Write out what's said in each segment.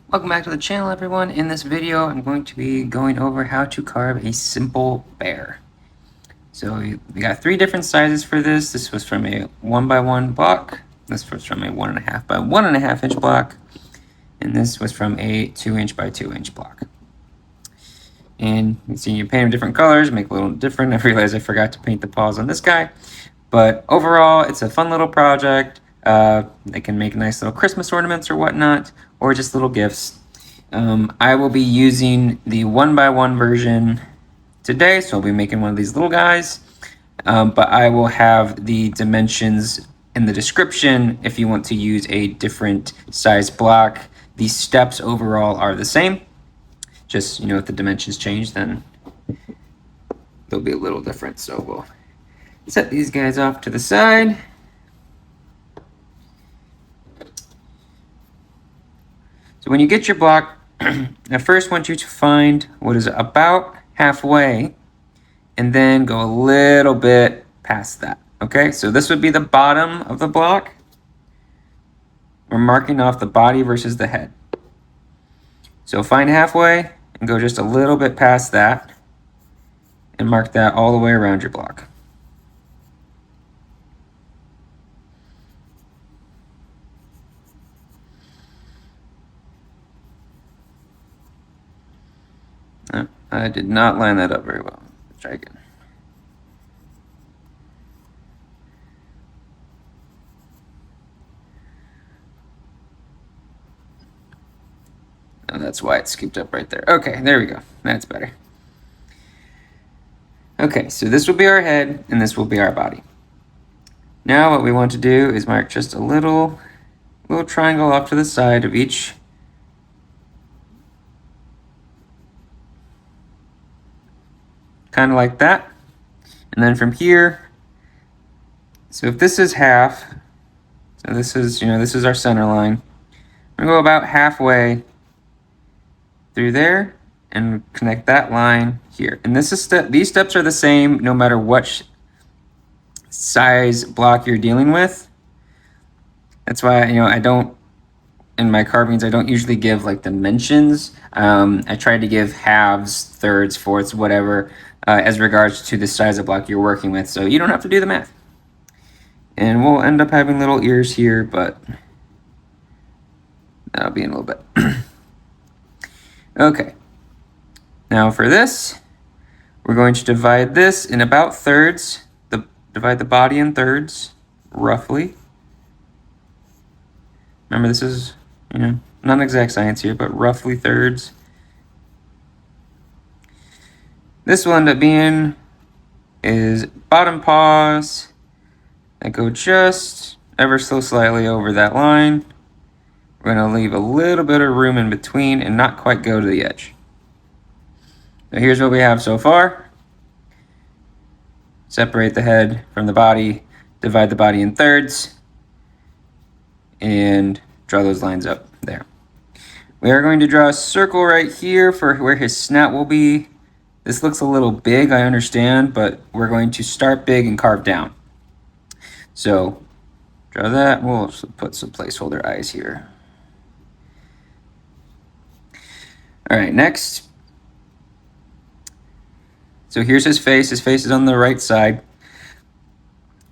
Welcome back to the channel, everyone. In this video, I'm going to be going over how to carve a simple bear. So we got 3 different sizes for this. This was from a 1x1 block. This was from a 1.5 by 1.5 inch block. And this was from a 2 inch by 2 inch block. And you can see you paint them different colors, make it a little different. I realized I forgot to paint the paws on this guy. But overall, it's a fun little project. They can make nice little Christmas ornaments or whatnot, or just little gifts. I will be using the 1x1 version today, so I'll be making one of these little guys. But I will have the dimensions in the description if you want to use a different size block. The steps overall are the same. Just, if the dimensions change, then they'll be a little different. So we'll set these guys off to the side. So when you get your block, I first want you to find what is about halfway and then go a little bit past that. Okay, so this would be the bottom of the block. We're marking off the body versus the head. So find halfway and go just a little bit past that and mark that all the way around your block. Oh, I did not line that up very well. Let's try again. Oh, that's why it scooped up right there. Okay, there we go. That's better. Okay, so this will be our head, and this will be our body. Now what we want to do is mark just a little triangle off to the side of each. Kind of like that. And then from here, so if this is half, so this is our center line. I'm gonna go about halfway through there and connect that line here. And these steps are the same no matter what size block you're dealing with. That's why I don't, in my carvings, I don't usually give like dimensions. I try to give halves, thirds, fourths, whatever, as regards to the size of block you're working with, so you don't have to do the math. And we'll end up having little ears here, but that'll be in a little bit. Okay, now for this, we're going to divide this in about thirds. Divide the body in thirds, roughly. Remember, this is, not exact science here, but roughly thirds. This will end up being is bottom paws that go just ever so slightly over that line. We're going to leave a little bit of room in between and not quite go to the edge. So here's what we have so far. Separate the head from the body, divide the body in thirds, and draw those lines up there. We are going to draw a circle right here for where his snout will be. This looks a little big, I understand, but we're going to start big and carve down. So draw that. We'll also put some placeholder eyes here. All right, next. So here's his face. His face is on the right side.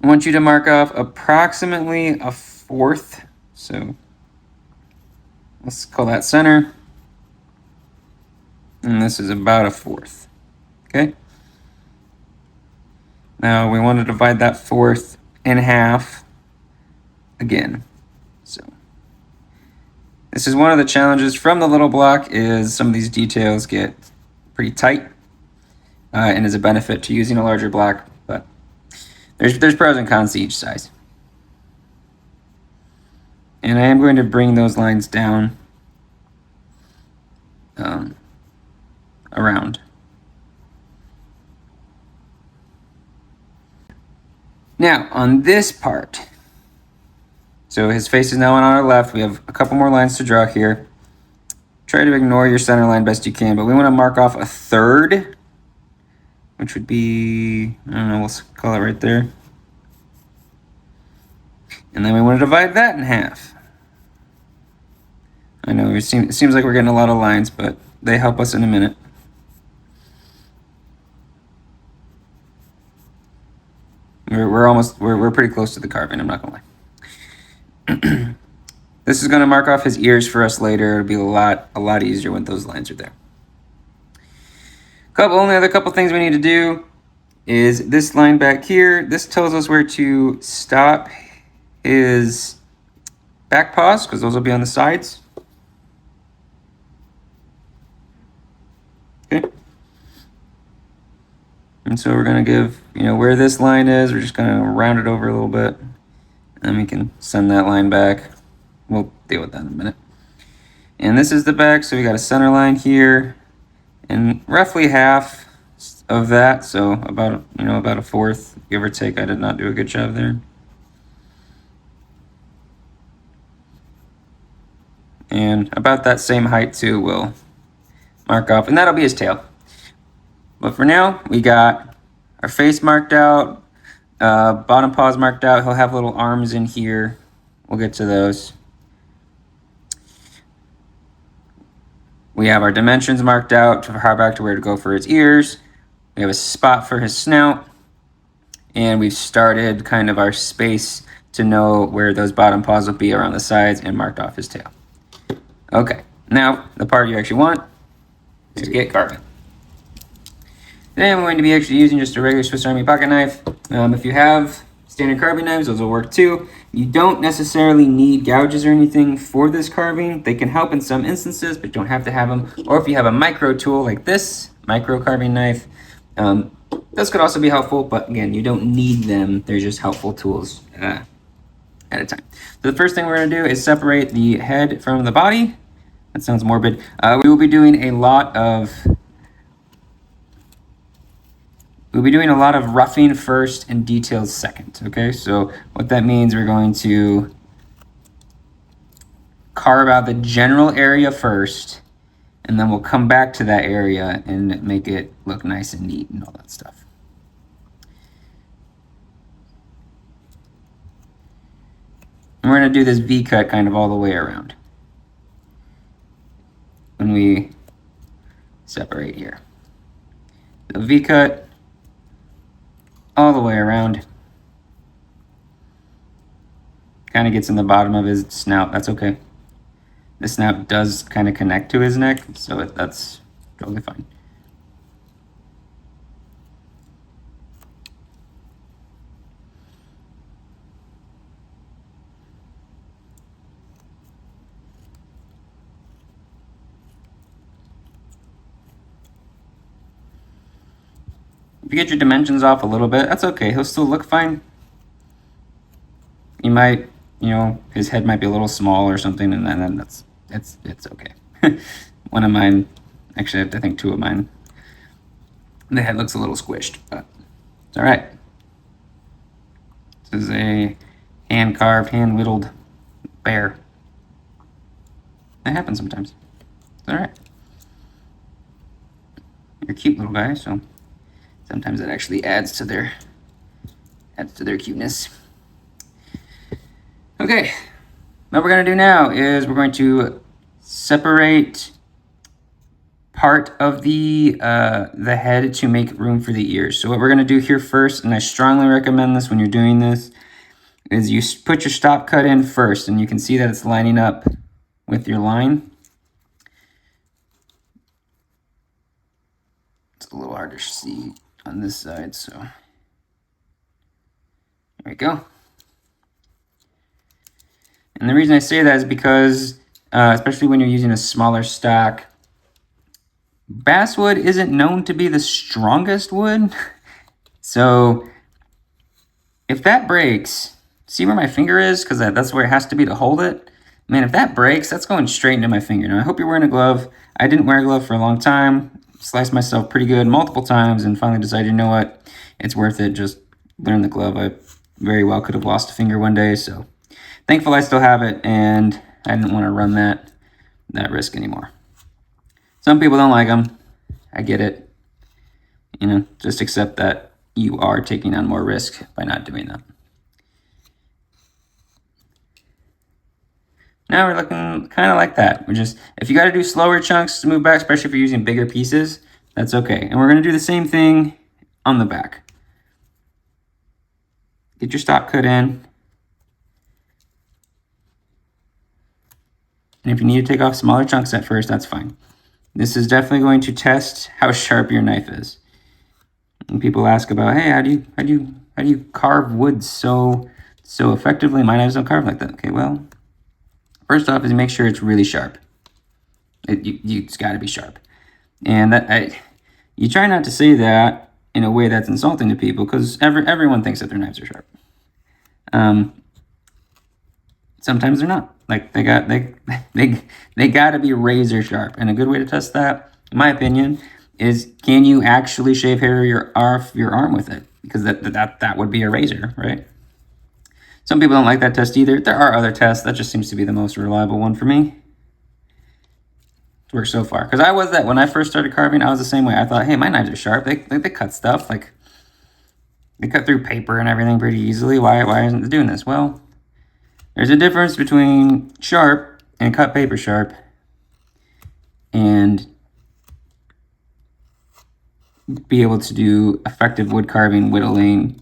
I want you to mark off approximately a fourth. So let's call that center. And this is about a fourth. Okay. Now we want to divide that fourth in half again. So this is one of the challenges from the little block, is some of these details get pretty tight, and is a benefit to using a larger block, but there's pros and cons to each size. And I am going to bring those lines down around. Now, on this part, so his face is now on our left. We have a couple more lines to draw here. Try to ignore your center line best you can, but we want to mark off a third, which would be, I don't know, we'll call it right there. And then we want to divide that in half. I know it seems like we're getting a lot of lines, but they help us in a minute. We're pretty close to the carving, I'm not gonna lie. This is gonna mark off his ears for us later. It'll be a lot easier when those lines are there. Only other couple things we need to do is this line back here. This tells us where to stop his back paws, because those will be on the sides. Okay. And so we're gonna give, where this line is, we're just gonna round it over a little bit. And we can send that line back. We'll deal with that in a minute. And this is the back, so we got a center line here, and roughly half of that, so about a fourth, give or take. I did not do a good job there. And about that same height too will mark off, and that'll be his tail. But for now, we got our face marked out, bottom paws marked out. He'll have little arms in here. We'll get to those. We have our dimensions marked out to how back to where to go for his ears. We have a spot for his snout. And we've started kind of our space to know where those bottom paws will be around the sides and marked off his tail. Okay, now the part you actually want is to get carving. Today I'm going to be actually using just a regular Swiss Army pocket knife. If you have standard carving knives, those will work too. You don't necessarily need gouges or anything for this carving. They can help in some instances, but don't have to have them. Or if you have a micro tool like this, micro carving knife, those could also be helpful, but again, you don't need them. They're just helpful tools at a time. So the first thing we're gonna do is separate the head from the body. That sounds morbid. We will be doing a lot of roughing first and details second, okay? So what that means, we're going to carve out the general area first, and then we'll come back to that area and make it look nice and neat and all that stuff. And we're gonna do this V-cut kind of all the way around when we separate here. The V-cut all the way around. Kind of gets in the bottom of his snout, that's okay. The snout does kind of connect to his neck, so that's totally fine. If you get your dimensions off a little bit, that's okay. He'll still look fine. You might, his head might be a little small or something, and then it's okay. One of mine, actually, I think two of mine, the head looks a little squished, but it's all right. This is a hand-carved, hand-whittled bear. That happens sometimes. It's all right. You're a cute little guy, so sometimes it actually adds to their cuteness. Okay, what we're gonna do now is we're going to separate part of the head to make room for the ears. So what we're gonna do here first, and I strongly recommend this when you're doing this, is you put your stop cut in first, and you can see that it's lining up with your line. It's a little hard to see on this side, so there we go. And the reason I say that is because, especially when you're using a smaller stock, basswood isn't known to be the strongest wood. So if that breaks, see where my finger is? Because that's where it has to be to hold it. Man, if that breaks, that's going straight into my finger. Now, I hope you're wearing a glove. I didn't wear a glove for a long time. Sliced myself pretty good multiple times and finally decided, you know what? It's worth it. Just learn the glove. I very well could have lost a finger one day, so thankful I still have it, and I didn't want to run that risk anymore. Some people don't like them. I get it. Just accept that you are taking on more risk by not doing that. Now we're looking kind of like that. We're just, if you got to do slower chunks to move back, especially if you're using bigger pieces, that's okay. And we're going to do the same thing on the back. Get your stop cut in. And if you need to take off smaller chunks at first, that's fine. This is definitely going to test how sharp your knife is. And people ask about, hey, how do you carve wood so effectively? My knives don't carve like that. Okay, well, first off is make sure it's really sharp. It's got to be sharp. And you try not to say that in a way that's insulting to people, because everyone thinks that their knives are sharp. Sometimes they're not. Like they got to be razor sharp. And a good way to test that, in my opinion, is can you actually shave hair off your arm with it? Because that would be a razor, right? Some people don't like that test either. There are other tests. That just seems to be the most reliable one for me. It works so far. Because I was that when I first started carving, I was the same way. I thought, hey, my knives are sharp. They cut stuff. Like they cut through paper and everything pretty easily. Why isn't it doing this? Well, there's a difference between sharp and cut paper sharp and be able to do effective wood carving, whittling,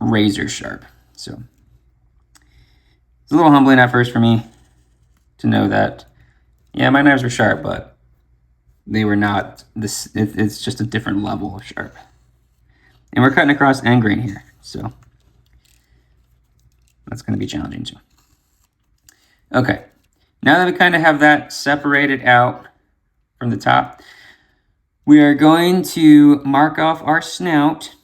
razor sharp. So it's a little humbling at first for me to know that, yeah, my knives were sharp, but they were not this. It's just a different level of sharp. And we're cutting across end grain here, so that's going to be challenging too. Okay, now that we kind of have that separated out from the top, we are going to mark off our snout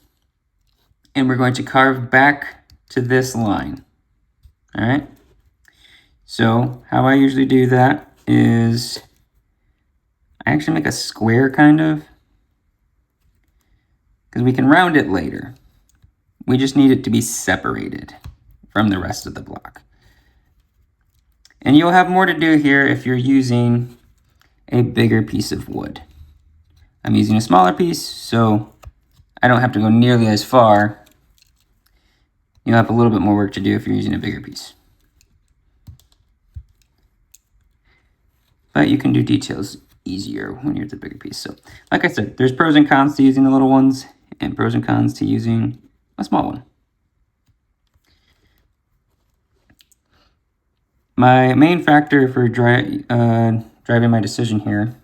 and we're going to carve back to this line. All right. So how I usually do that is I actually make a square kind of, because we can round it later. We just need it to be separated from the rest of the block. And you'll have more to do here if you're using a bigger piece of wood. I'm using a smaller piece, so I don't have to go nearly as far. You'll have a little bit more work to do if you're using a bigger piece. But you can do details easier when you're at the bigger piece. So, like I said, there's pros and cons to using the little ones and pros and cons to using a small one. My main factor for driving my decision here,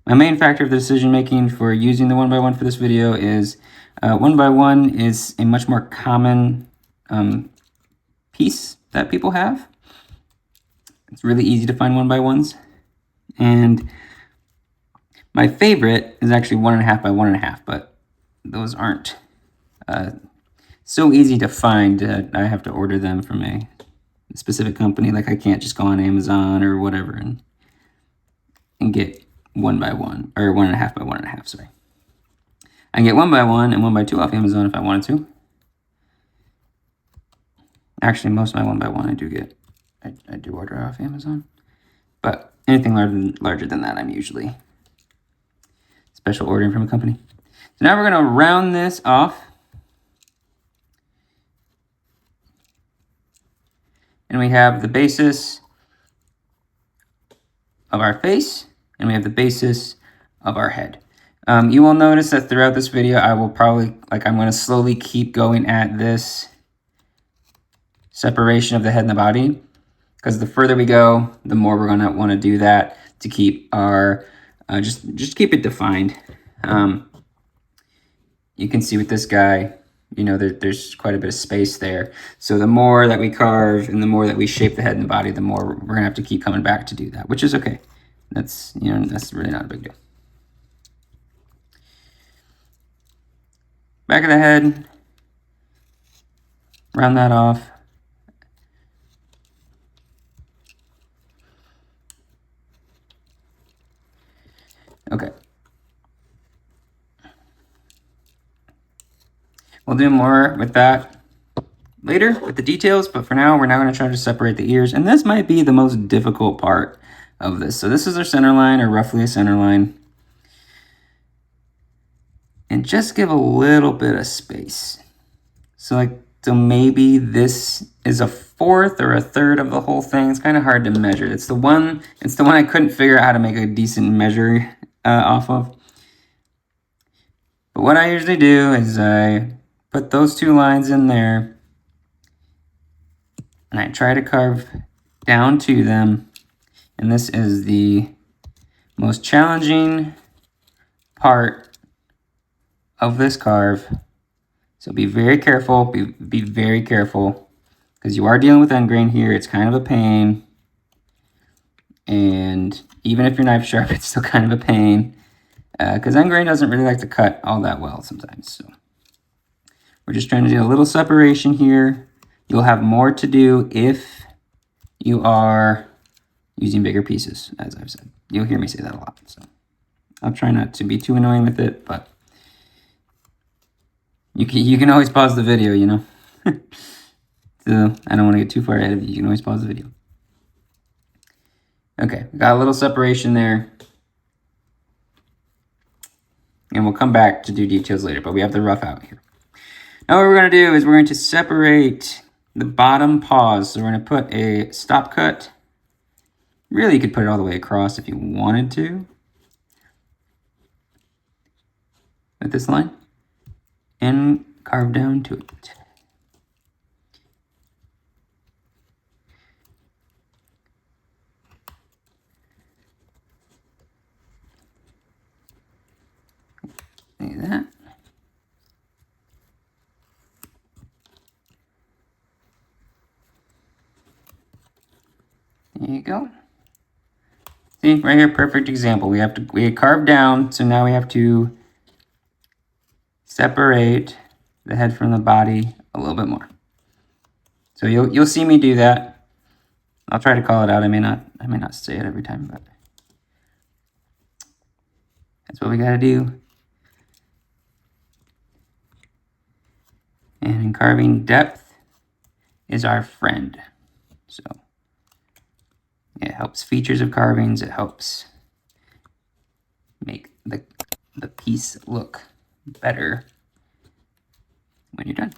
my main factor of the decision making for using the 1x1 for this video is 1x1 is a much more common piece that people have. It's really easy to find 1x1s. And my favorite is actually 1.5 by 1.5, but those aren't so easy to find that I have to order them from a specific company. Like I can't just go on Amazon or whatever and get 1x1 or 1.5 by 1.5, sorry. I can get 1x1 and 1x2 off Amazon if I wanted to. Actually, most of my 1x1 I do get. I do order off Amazon. But anything larger than that, I'm usually special ordering from a company. So now we're going to round this off. And we have the basis of our face, and we have the basis of our head. You will notice that throughout this video, I will probably, I'm going to slowly keep going at this separation of the head and the body, because the further we go, the more we're going to want to do that to keep our, just keep it defined. You can see with this guy, you know, there's quite a bit of space there. So the more that we carve and the more that we shape the head and the body, the more we're going to have to keep coming back to do that, which is okay. That's, you know, that's really not a big deal. Back of the head, round that off. Okay. We'll do more with that later with the details, but for now, we're now going to try to separate the ears, and this might be the most difficult part of this. So this is our center line, or roughly a center line. And just give a little bit of space. So maybe this is fourth or a third of the whole thing. It's kind of hard to measure. It's the one I couldn't figure out how to make a decent measure off of. But what I usually do is I put those two lines in there and I try to carve down to them. And this is the most challenging part of this carve. So be very careful, be very careful, because you are dealing with end grain here. It's kind of a pain. And even if your knife's sharp, it's still kind of a pain, because end grain doesn't really like to cut all that well sometimes. So we're just trying to do a little separation here. You'll have more to do if you are using bigger pieces, as I've said. You'll hear me say that a lot. So I'll try not to be too annoying with it, but you can always pause the video, you know. So I don't want to get too far ahead of you. You can always pause the video. Okay, we got a little separation there. And we'll come back to do details later, but we have the rough out here. Now what we're going to do is we're going to separate the bottom paws. So we're going to put a stop cut. Really, you could put it all the way across if you wanted to. With this line. And carve down to it. Like that. There you go. See, right here, perfect example. We carved down, so now we have to separate the head from the body a little bit more. So you'll see me do that. I'll try to call it out. I may not say it every time, but that's what we gotta do. And in carving, depth is our friend. So it helps features of carvings. It helps make the piece look better when you're done.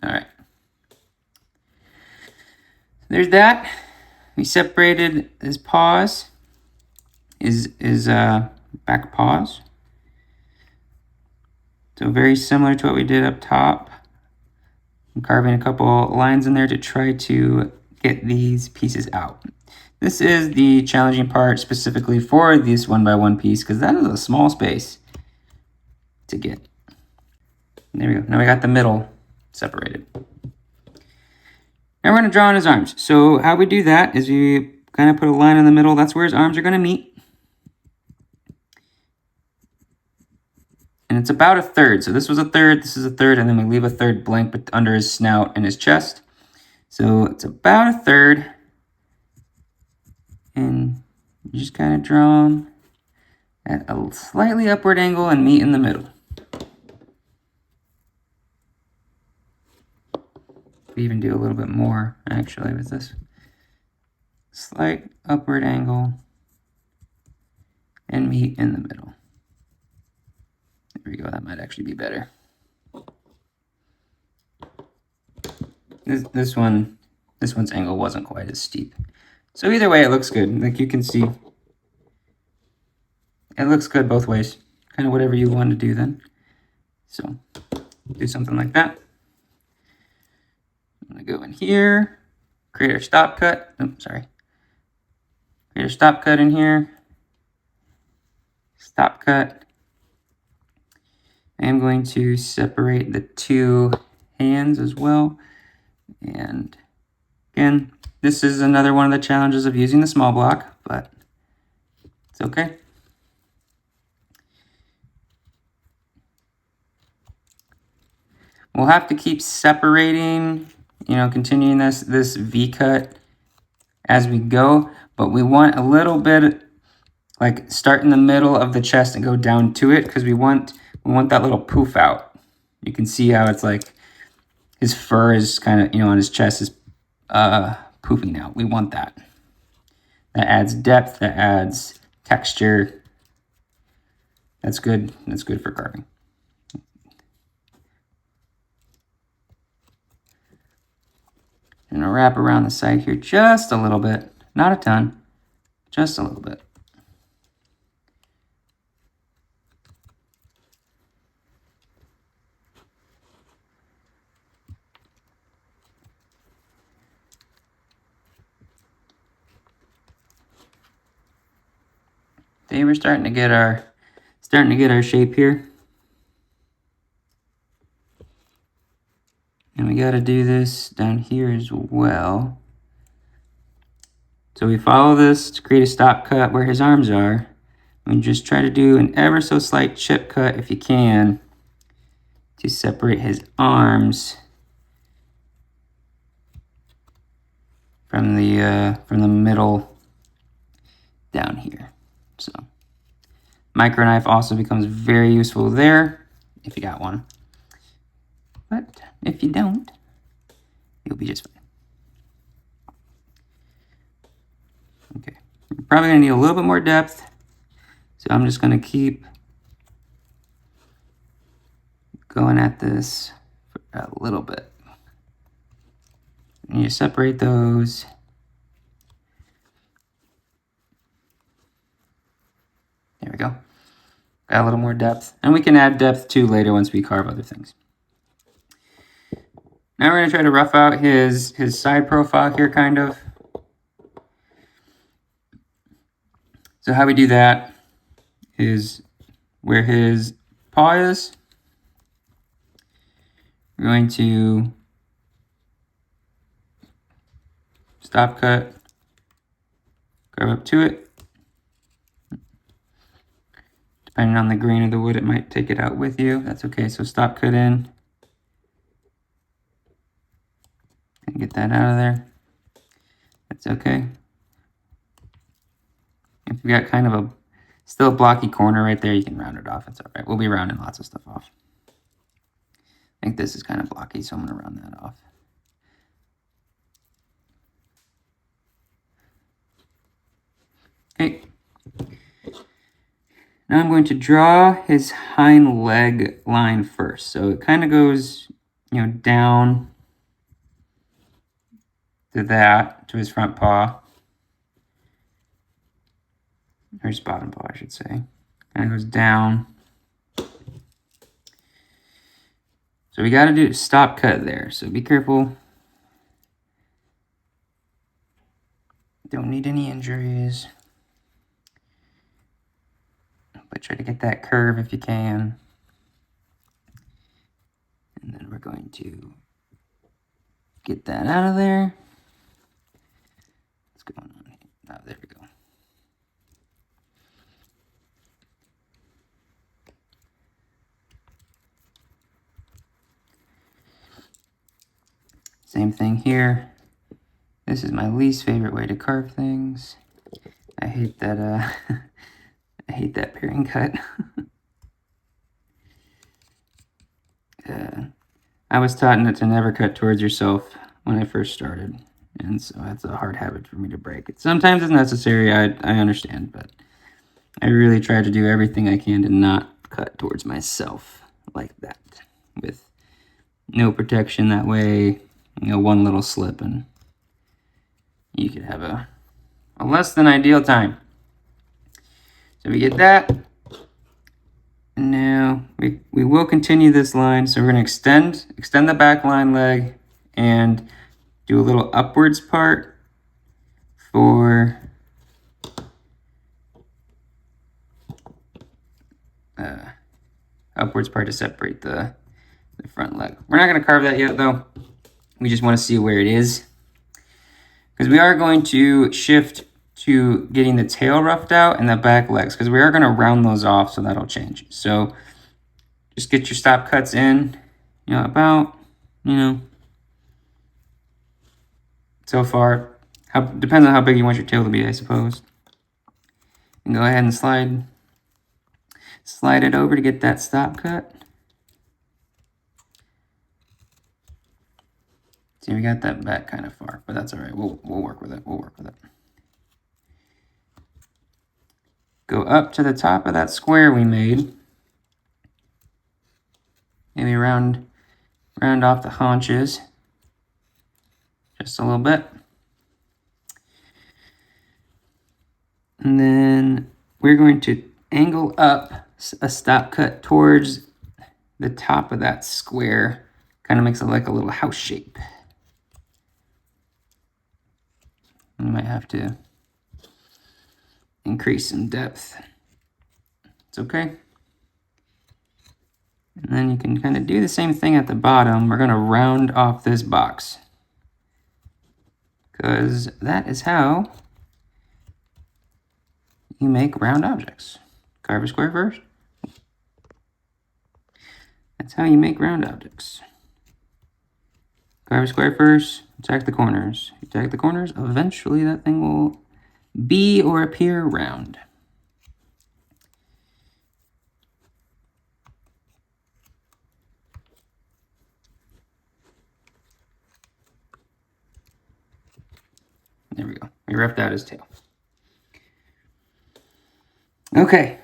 All right. There's that. We separated his paws, his back paws. So very similar to what we did up top. I'm carving a couple lines in there to try to get these pieces out. This is the challenging part specifically for this 1x1 piece, because that is a small space to get. And there we go. Now we got the middle separated. Now we're going to draw on his arms. So how we do that is we kind of put a line in the middle. That's where his arms are going to meet. And it's about a third. So this was a third, this is a third, and then we leave a third blank under his snout and his chest. So it's about a third. And you just kind of draw them at a slightly upward angle and meet in the middle. We even do a little bit more, actually, with this. Slight upward angle and meet in the middle. There we go, that might actually be better. This one's angle wasn't quite as steep. So either way, it looks good. Like you can see, it looks good both ways. Kind of whatever you want to do then. So do something like that. I'm gonna go in here, create our stop cut. Oh, sorry. Create a stop cut in here. Stop cut. I am going to separate the two hands as well. And again, this is another one of the challenges of using the small block, but it's okay. We'll have to keep separating, you know, continuing this V cut as we go, but we want a little bit like start in the middle of the chest and go down to it, because we want that little poof out. You can see how it's like his fur is kind of, you know, on his chest is poofing out. We want that. That adds depth, that adds texture. That's good. That's good for carving. I'm gonna wrap around the side here just a little bit, not a ton, just a little bit. Okay, we're starting to get our shape here. And we got to do this down here as well. So we follow this to create a stop cut where his arms are. And just try to do an ever so slight chip cut if you can to separate his arms from the middle down here. So micro knife also becomes very useful there if you got one. But if you don't, you'll be just fine. Okay, we're probably gonna need a little bit more depth. So I'm just gonna keep going at this for a little bit. And you separate those. There we go. Got a little more depth. And we can add depth too later once we carve other things. Now we're gonna try to rough out his side profile here, kind of. So how we do that is where his paw is, we're going to stop cut, carve up to it. Depending on the grain of the wood, it might take it out with you. That's okay. So stop cut in. And get that out of there. That's okay. If you got kind of still a blocky corner right there, you can round it off. It's all right. We'll be rounding lots of stuff off. I think this is kind of blocky, so I'm going to round that off. Okay. Now I'm going to draw his hind leg line first. So it kind of goes, down to to his front paw. Or his bottom paw, I should say. And it goes down. So we got to do a stop cut there. So be careful. Don't need any injuries. But try to get that curve if you can. And then we're going to get that out of there. What's going on here? Oh, there we go. Same thing here. This is my least favorite way to carve things. I hate that I hate that paring cut. I was taught not to never cut towards yourself when I first started. And so that's a hard habit for me to break. Sometimes it's necessary, I understand, but I really try to do everything I can to not cut towards myself like that. With no protection, that way, one little slip and you could have a less than ideal time. So we get that. And now we will continue this line. So we're going to extend the back line leg and do a little upwards part for upwards part to separate the front leg. We're not going to carve that yet though. We just want to see where it is. Because we are going to shift to getting the tail roughed out and the back legs, because we are going to round those off, so that'll change. So just get your stop cuts in, about, so far. Depends on how big you want your tail to be, I suppose. And go ahead and slide it over to get that stop cut. See, we got that back kind of far, but that's all right. We'll work with it. We'll work with it. Go up to the top of that square we made. Maybe round off the haunches. just a little bit. And then we're going to angle up a stop cut towards the top of that square. Kind of makes it like a little house shape. You might have to increase in depth. It's okay. And then you can kind of do the same thing at the bottom. We're going to round off this box, because that is how you make round objects. Carve a square first. That's how you make round objects. Carve a square first, attack the corners. Attack the corners, eventually that thing will be or appear round. There we go. We roughed out his tail. Okay.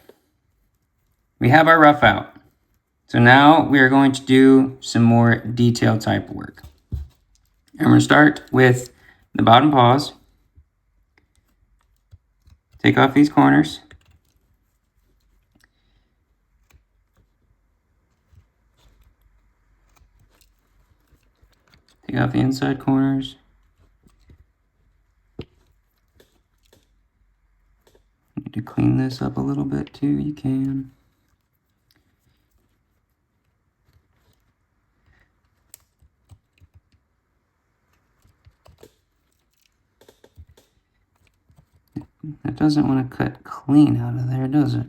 We have our rough out. So now we are going to do some more detail type work. And we're going to start with the bottom paws. Take off these corners. Take off the inside corners. Need to clean this up a little bit too, you can. That doesn't want to cut clean out of there, does it?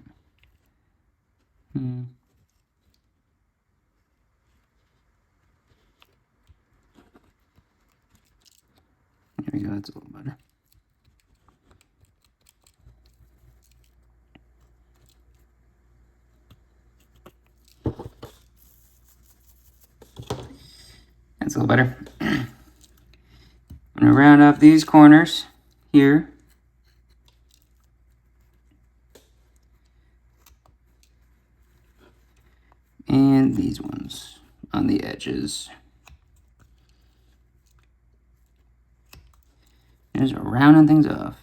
There we go, that's a little better. That's a little better. I'm going to round off these corners here. And these ones on the edges. Just rounding things off.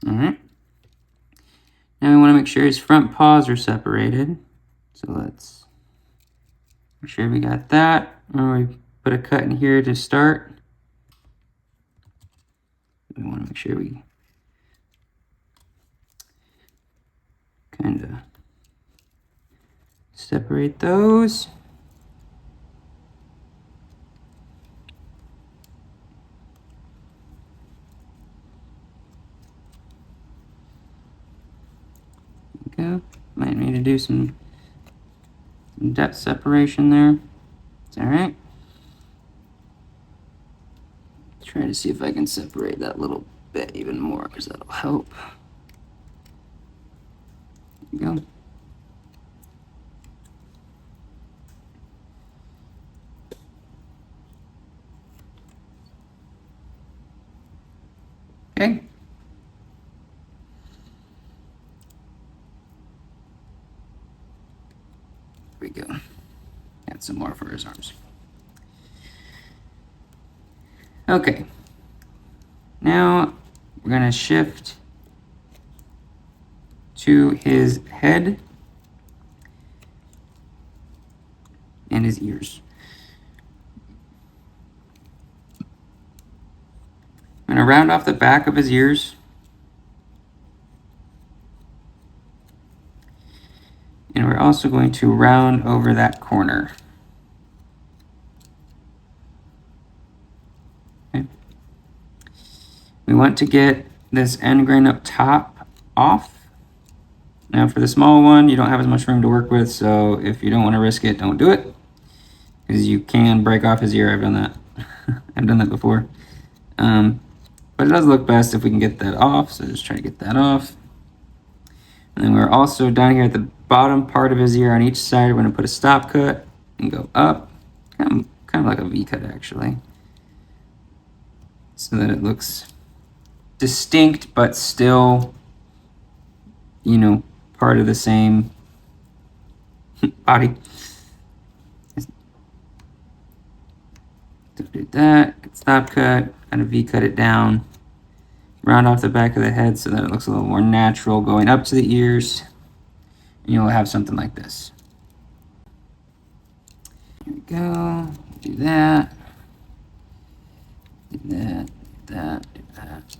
All right. Now we want to make sure his front paws are separated. So let's make sure we got that. Or we put a cut in here to start. We want to make sure we kind of separate those. Go. Might need to do some depth separation there. It's all right. Try to see if I can separate that little bit even more, because that'll help. There we go. Okay. Here we go. Add some more for his arms. Okay. Now we're going to shift to his head and his ears. I'm going to round off the back of his ears. And we're also going to round over that corner. Okay. We want to get this end grain up top off. Now for the small one, you don't have as much room to work with, so if you don't want to risk it, don't do it. Because you can break off his ear. I've done that. I've done that before. But it does look best if we can get that off, so just try to get that off. And then we're also down here at the bottom part of his ear on each side, we're going to put a stop cut and go up. Kind of like a V-cut, actually. So that it looks distinct, but still, you know, part of the same body. do that, stop cut, kind of V-cut it down, round off the back of the head so that it looks a little more natural going up to the ears, and you'll have something like this. Here we go, do that, do that, do that, do that.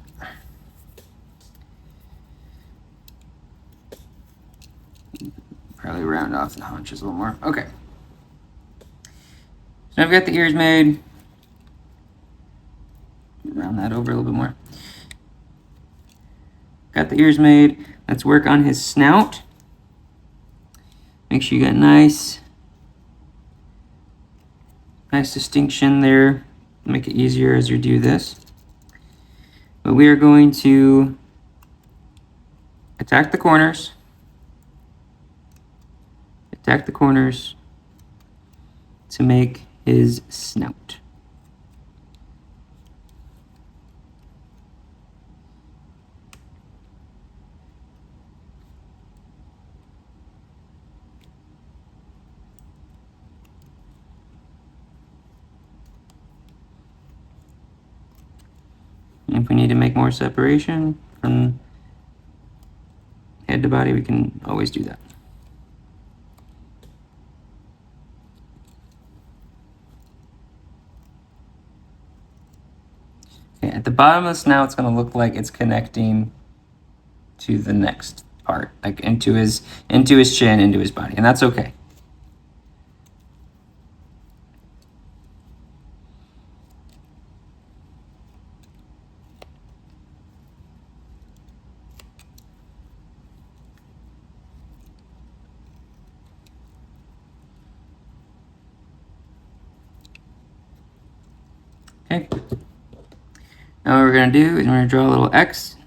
Probably round off the haunches a little more. Okay. So now I've got the ears made. Round that over a little bit more. Got the ears made. Let's work on his snout. Make sure you got nice distinction there. Make it easier as you do this. But we are going to attack the corners. Attack the corners to make his snout. And if we need to make more separation from head to body, we can always do that. Okay, at the bottom of the snout, it's going to look like it's connecting to the next part, like into his chin, into his body, and that's okay. Okay. Now what we're going to do is we're going to draw a little X.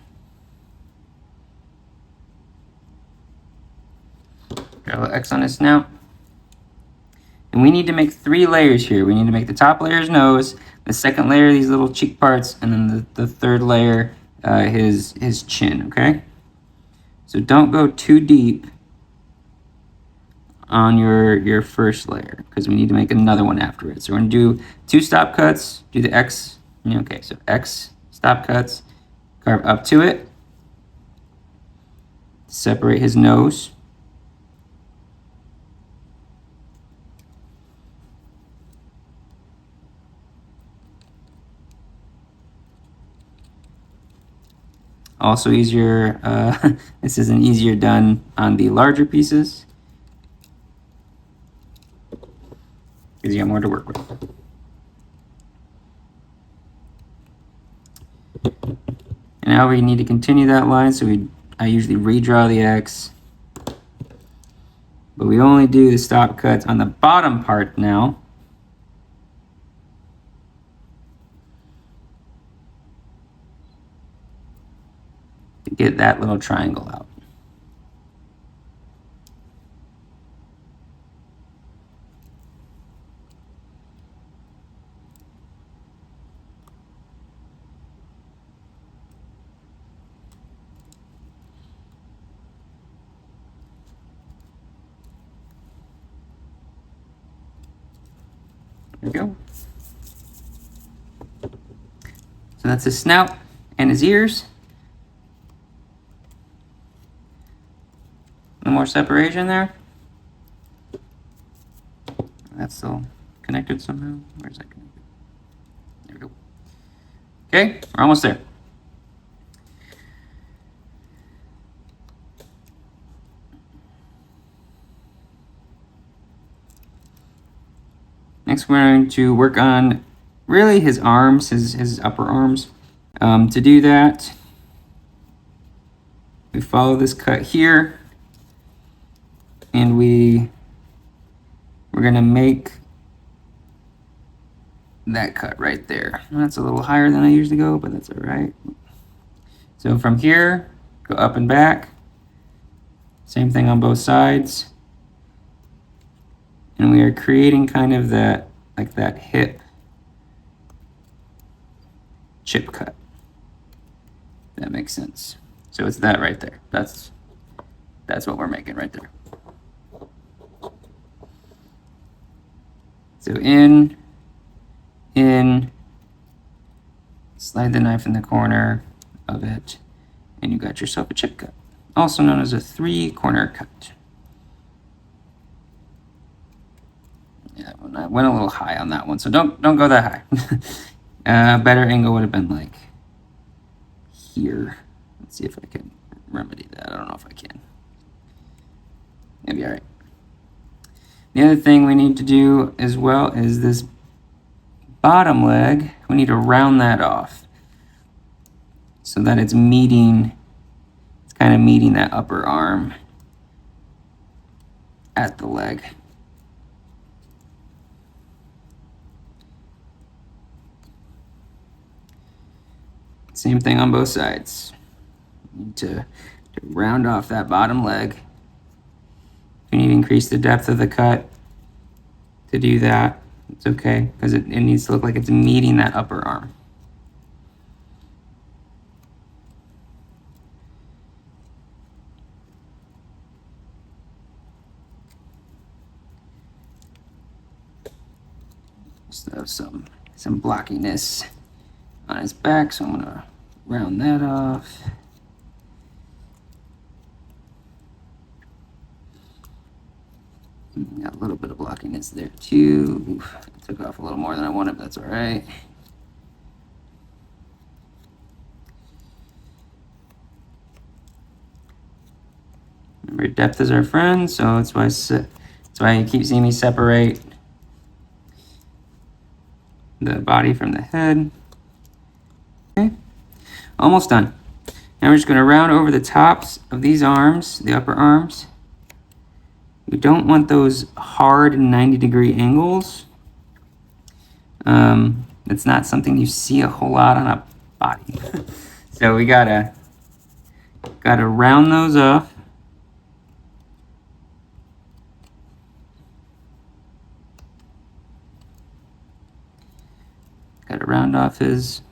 Draw a little X on his snout. And we need to make 3 layers here. We need to make the top layer his nose, the second layer these little cheek parts, and then the third layer his chin, okay? So don't go too deep on your first layer because we need to make another one after it. So we're going to do 2 stop cuts, do the X. Okay, so X, stop cuts, carve up to it, separate his nose. Also easier, this isn't easier done on the larger pieces because you have more to work with. And now we need to continue that line, so I usually redraw the X. But we only do the stop cuts on the bottom part now. To get that little triangle out. There we go. So that's his snout and his ears. A little more separation there. That's still connected somehow. Where's that connected? There we go. Okay, we're almost there. Next, we're going to work on really his arms, his upper arms. To do that, we follow this cut here, and we're going to make that cut right there. That's a little higher than I usually go, but that's all right. So from here, go up and back. Same thing on both sides. And we are creating kind of that, like that hip chip cut. That makes sense. So it's that right there. That's what we're making right there. So in in, slide the knife in the corner of it, and you got yourself a chip cut, also known as a 3-corner cut. Yeah, I went a little high on that one, so don't go that high. Better angle would have been like here. Let's see if I can remedy that. I don't know if I can. Maybe all right. The other thing we need to do as well is this bottom leg. We need to round that off so that it's kind of meeting that upper arm at the leg. Same thing on both sides. You need to round off that bottom leg. If you need to increase the depth of the cut to do that, it's okay, because it needs to look like it's meeting that upper arm. Just have some blockiness on his back, so I'm gonna round that off. Got a little bit of blockiness there too. Oof, I took off a little more than I wanted, but that's all right. Remember, depth is our friend, so that's why you keep seeing me separate the body from the head. Okay, almost done. Now we're just going to round over the tops of these arms, the upper arms. We don't want those hard 90-degree angles. It's not something you see a whole lot on a body. So we gotta round those off. Gotta round off his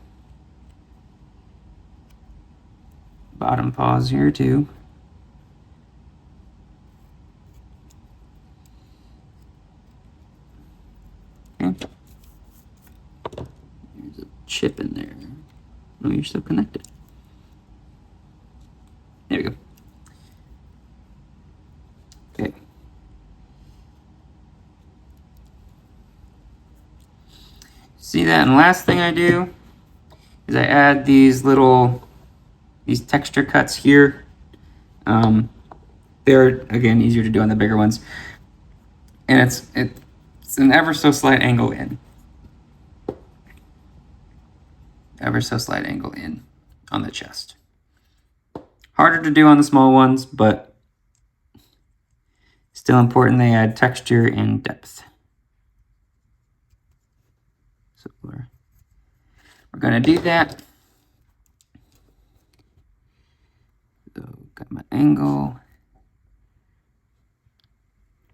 bottom paws here too. Okay. There's a chip in there. Oh, you're still connected. There we go. Okay. See that? And the last thing I do is I add these texture cuts here. They're, again, easier to do on the bigger ones. And it's an ever so slight angle in. Ever so slight angle in on the chest. Harder to do on the small ones, but still important they add texture and depth. So we're going to do that. So got my angle.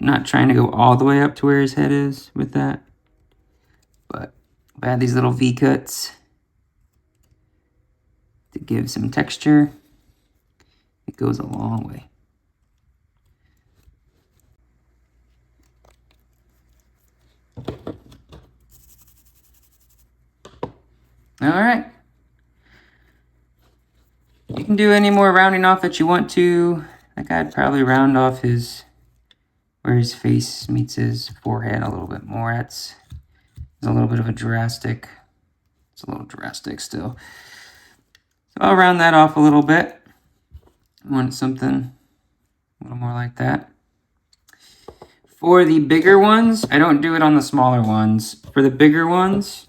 Not trying to go all the way up to where his head is with that, but I add these little V cuts to give some texture. It goes a long way. All right. You can do any more rounding off that you want to. Like I'd probably round off where his face meets his forehead a little bit more. It's a little bit of a drastic. It's a little drastic still. So I'll round that off a little bit. I want something a little more like that. For the bigger ones, I don't do it on the smaller ones. For the bigger ones,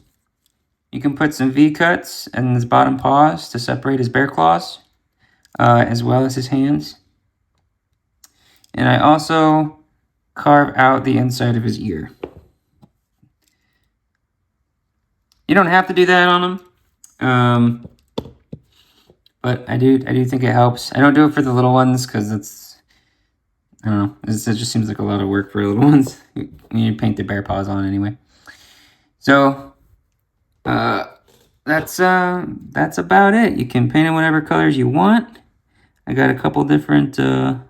you can put some V-cuts in his bottom paws to separate his bear claws, as well as his hands. And I also carve out the inside of his ear. You don't have to do that on him, but I do think it helps. I don't do it for the little ones because I don't know. It just seems like a lot of work for little ones. You need to paint the bear paws on anyway. So that's about it. You can paint in whatever colors you want. I got a couple different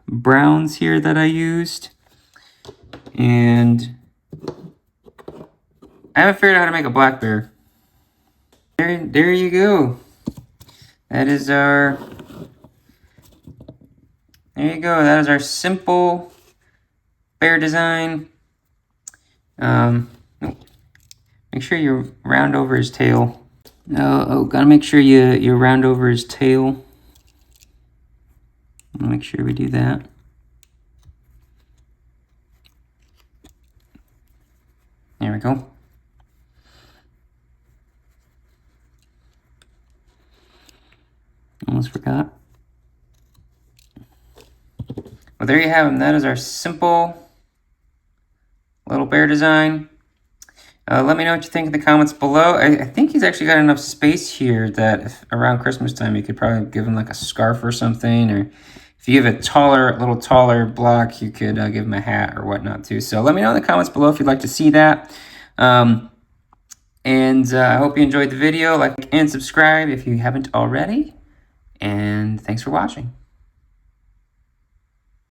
browns here that I used. And I haven't figured out how to make a black bear. There you go. That is our... There you go. That is our simple bear design. Make sure you round over his tail. Oh, gotta make sure you round over his tail. Make sure we do that. There we go. Almost forgot. Well, there you have him. That is our simple little bear design. Let me know what you think in the comments below. I think he's actually got enough space here that if around Christmas time you could probably give him like a scarf or something, or if you give a little taller block, you could give him a hat or whatnot too. So let me know in the comments below if you'd like to see that. I hope you enjoyed the video. Like and subscribe if you haven't already. And thanks for watching.